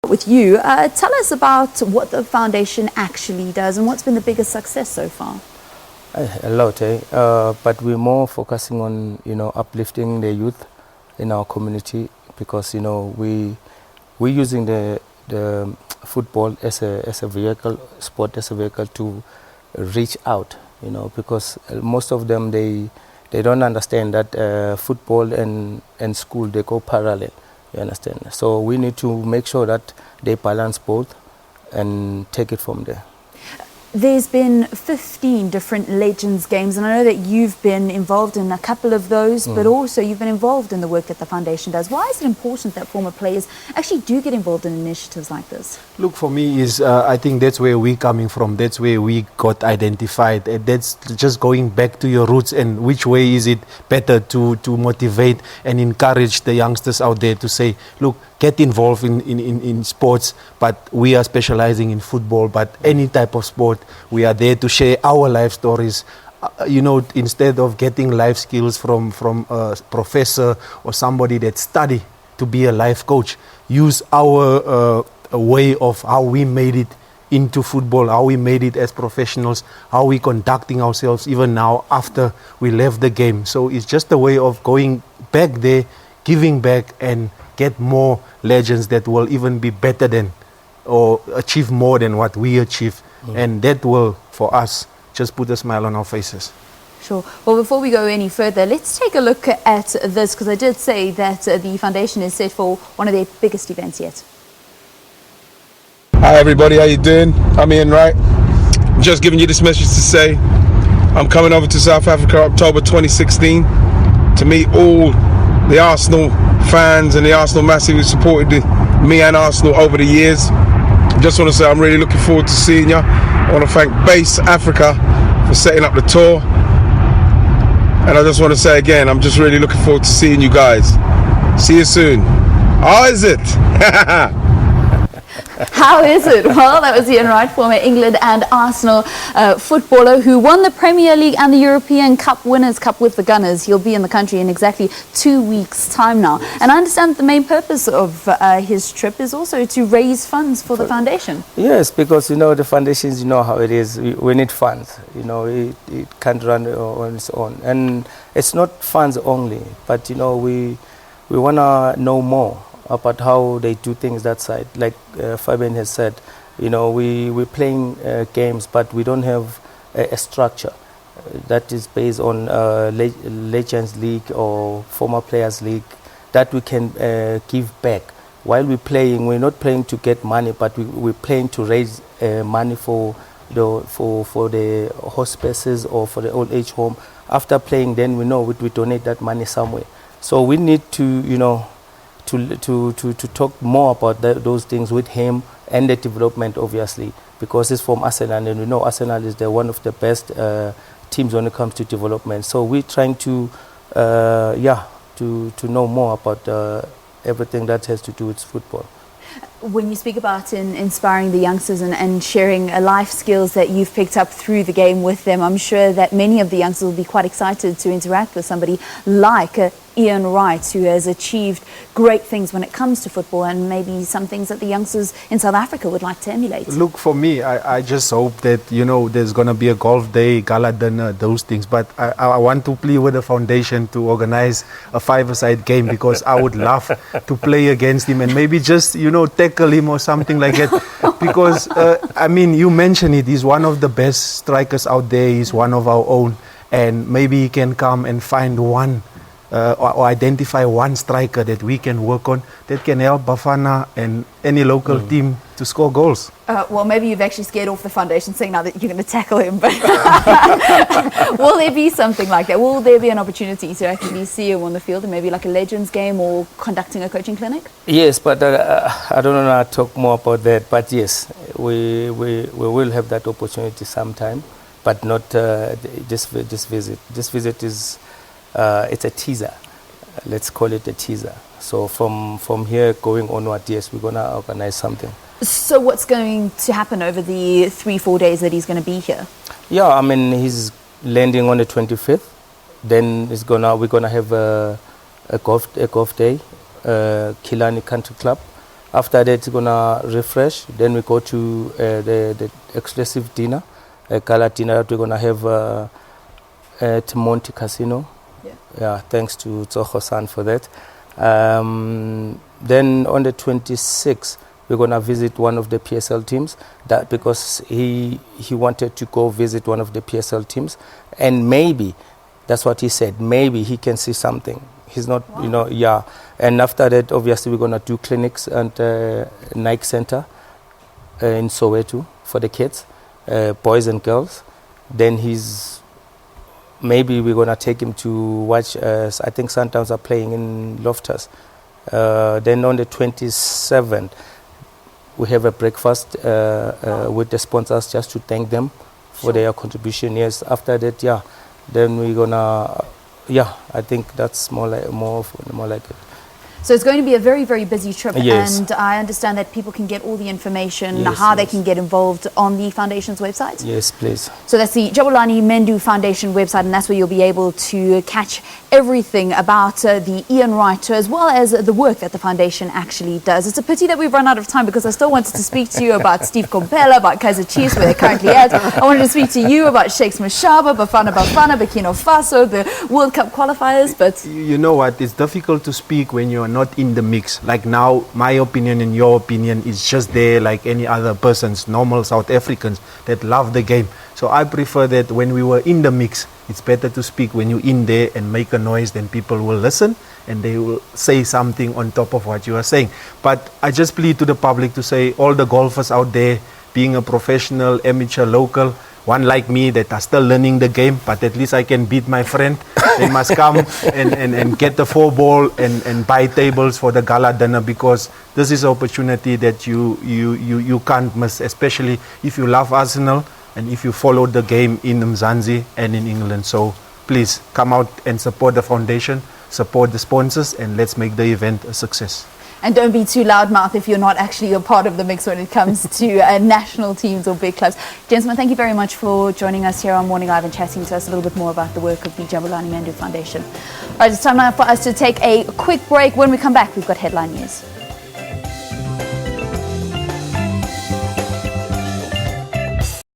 With you, tell us about what the foundation actually does and what's been the biggest success so far. A lot, but we're more focusing on, uplifting the youth in our community, because, we're using the football as a vehicle, sport as a vehicle to reach out, because most of them, they don't understand that football and school, they go parallel, you understand? So we need to make sure that they balance both and take it from there. There's been 15 different Legends games, and I know that you've been involved in a couple of those, but also you've been involved in the work that the foundation does. Why is it important that former players actually do get involved in initiatives like this? Look, for me, I think that's where we're coming from. That's where we got identified. That's just going back to your roots, and which way is it better to motivate and encourage the youngsters out there to say, look, get involved in sports, but we are specializing in football, but any type of sport, we are there to share our life stories. Instead of getting life skills from a professor or somebody that study to be a life coach, use our way of how we made it into football, how we made it as professionals, how we conducting ourselves even now after we left the game. So it's just a way of going back there, giving back, and get more legends that will even be better than or achieve more than what we achieve. And that will, for us, just put a smile on our faces. Sure. Well, before we go any further, let's take a look at this, because I did say that the foundation is set for one of their biggest events yet. Hi everybody, how you doing? I'm Ian Wright. I'm just giving you this message to say I'm coming over to South Africa October 2016 to meet all the Arsenal fans and the Arsenal massive who supported me and Arsenal over the years. I just want to say I'm really looking forward to seeing you. I want to thank Base Africa for setting up the tour. And I just want to say again, I'm just really looking forward to seeing you guys. See you soon. How is it? How is it? Well, that was Ian Wright, former England and Arsenal footballer who won the Premier League and the European Cup Winners' Cup with the Gunners. He'll be in the country in exactly 2 weeks' time now. And I understand the main purpose of his trip is also to raise funds for the foundation. Yes, because, the foundations, how it is. We need funds. It can't run on its own. And it's not funds only, but, we want to know more about how they do things that side. Like Fabian has said, we're playing games, but we don't have a structure that is based on Legends League or Former Players League that we can give back. While we're playing, we're not playing to get money, but we're playing to raise money for the hospices or for the old age home. After playing, then we know we donate that money somewhere. So we need to, to talk more about those things with him and the development, obviously, because it's from Arsenal, and we know Arsenal is one of the best teams when it comes to development. So we're trying to know more about everything that has to do with football. When you speak about inspiring the youngsters and sharing life skills that you've picked up through the game with them, I'm sure that many of the youngsters will be quite excited to interact with somebody like Ian Wright, who has achieved great things when it comes to football, and maybe some things that the youngsters in South Africa would like to emulate. Look, for me, I just hope that, there's going to be a golf day, gala dinner, those things. But I want to plead with the foundation to organize a five-a-side game, because I would love to play against him and maybe just, tackle him or something like that. Because, you mentioned it, he's one of the best strikers out there. He's one of our own. And maybe he can come and find one or identify one striker that we can work on that can help Bafana and any local team to score goals. Well, maybe you've actually scared off the foundation saying now that you're going to tackle him, but will there be something like that? Will there be an opportunity to actually see him on the field and maybe like a Legends game or conducting a coaching clinic? Yes, but I don't know how to talk more about that, but yes, we will have that opportunity sometime, but not this visit. This visit is it's a teaser. Let's call it a teaser. So from here going onward, yes, we're going to organize something. So what's going to happen over the 3-4 days that he's going to be here? Yeah, he's landing on the 25th. Then we're gonna have a golf day, Kilani Country Club. After that, we're gonna refresh. Then we go to the exclusive dinner, a gala dinner that we're gonna have at Monte Casino. Yeah, thanks to Tsoho-san for that. Then on the 26th, we're gonna visit one of the PSL teams. That because he wanted to go visit one of the PSL teams, and maybe that's what he said. Maybe he can see something. He's not, yeah. And after that, obviously, we're gonna do clinics at Nike Center in Soweto for the kids, boys and girls. Then maybe we're gonna take him to watch. I think Sundowns are playing in Loftus. Then on the 27th, we have a breakfast with the sponsors just to thank them for their contribution. Yes. After that, yeah. Then we're gonna, I think that's more like it. So it's going to be a very, very busy trip. Yes. And I understand that people can get all the information, Yes, how they yes. can get involved on the foundation's website. Yes, please. So that's the Jabulani Mendu Foundation website, and that's where you'll be able to catch everything about the Ian Wright, as well as the work that the foundation actually does. It's a pity that we've run out of time, because I still wanted to speak to you about Steve Kompela, about Kaizer Chiefs, where they're currently at. I wanted to speak to you about Shakes Mashaba, Bafana Bafana, Burkina Faso, the World Cup qualifiers, but... You know what? It's difficult to speak when you're not in the mix. Like now, my opinion and your opinion is just there like any other person's, normal South Africans that love the game. So I prefer that when we were in the mix, it's better to speak when you're in there and make a noise, then people will listen and they will say something on top of what you are saying. But I just plead to the public to say, all the golfers out there, being a professional, amateur, local, one like me that are still learning the game, but at least I can beat my friend. They must come and get the 4-ball and buy tables for the gala dinner, because this is an opportunity that you can't miss, especially if you love Arsenal and if you follow the game in Mzansi and in England. So please come out and support the foundation, support the sponsors, and let's make the event a success. And don't be too loudmouth if you're not actually a part of the mix when it comes to national teams or big clubs. Gentlemen, thank you very much for joining us here on Morning Live and chatting to us a little bit more about the work of the Jabulani Mendu Foundation. All right, it's time now for us to take a quick break. When we come back, we've got headline news.